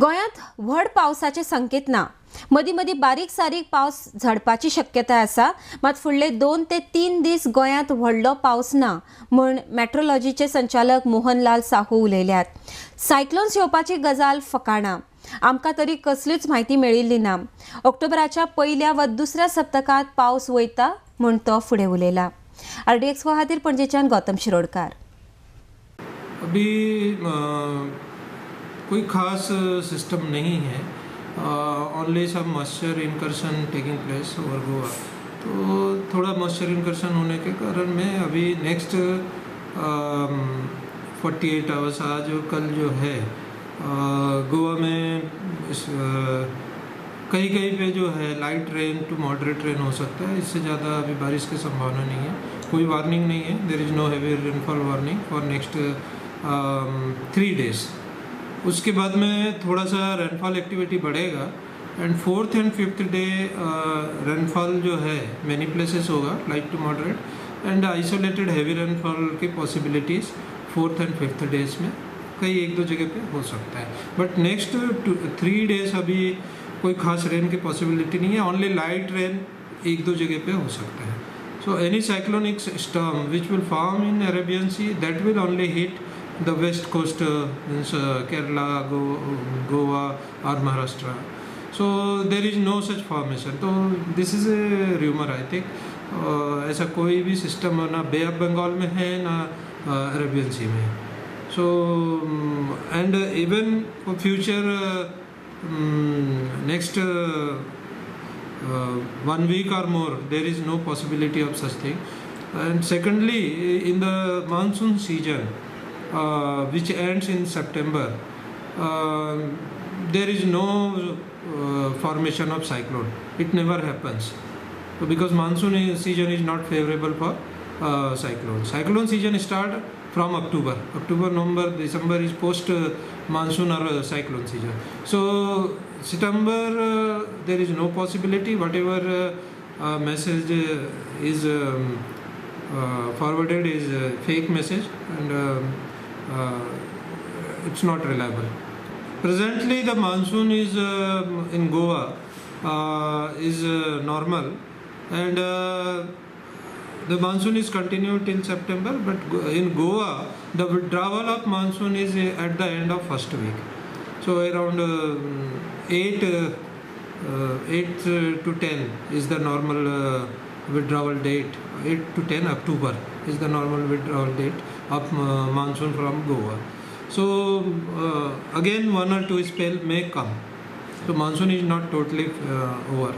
गोंयांत व्हड पावसाचे संकेत ना. मदीं मदीं बारीक सारीक पावस झडपाची शक्यताय आसा, मात फुडले 2 ते 3 दीस गोंयांत व्हडलो पावस ना म्हूण मेट्रोलॉजीचे संचालक मोहनलाल साहू उलयल्यात. सायक्लोन्स येवपाची गजाल फकाणा. आमकां तरी कसलीच म्हायती मेळिल्ली ना. ऑक्टोबराच्या पयल्या वा दुसऱ्या सप्तकांत पावस वयता म्हूण तो फुडें उलयला. RDX खातीर पणजेच्यान गौतम शिरोडकार. अभी कोई ख़ास सिस्टम नहीं है. ओनली सब moisture incursion taking place over Goa. तो थोड़ा मॉइस्चर इनकर्शन होने के कारण में अभी नेक्स्ट 48 आवर्स आज और कल जो है गोवा में कहीं कहीं पे जो है light rain to moderate rain हो सकता है. इससे ज़्यादा अभी बारिश की संभावना नहीं है. कोई वार्निंग नहीं है. There is no heavy rainfall warning for next 3 days. उसके बाद में थोड़ा सा रेनफॉल एक्टिविटी बढ़ेगा and 4th and 5th day rainfall जो है मैनी प्लेसेस होगा light to moderate and isolated heavy rainfall की possibilities 4th and 5th days में कई 1-2 जगह पे हो सकता है. बट नेक्स्ट 3 डेज अभी कोई खास रेन की पॉसिबिलिटी नहीं है. ओनली लाइट रेन 1-2 जगह पे हो सकता है. So any cyclonic storm which will form in Arabian see that will only hit the west coast, means Kerala, Goa or Maharashtra. So there is no such formation. So this is a rumor, I think. ऐसा कोई भी system ना बे of Bengal में है ना Arabian सी में. So and even for future next 1 week or more there is no possibility of such thing. And secondly, in the monsoon season which ends in September, there is no formation of cyclone. It never happens. So because monsoon season is not favorable for cyclone. Cyclone season start from October. October, November, December is post monsoon or cyclone season. So September there is no possibility. Whatever message is forwarded is a fake message and it's not reliable. Presently the monsoon is in Goa is normal and the monsoon is continued till September, but in Goa the withdrawal of monsoon is at the end of first week. So around 8th to 10 is the normal withdrawal date. 8 to 10 October is the normal withdrawal date of monsoon from Goa. So again 1 or 2 spell may come. So monsoon is not totally over.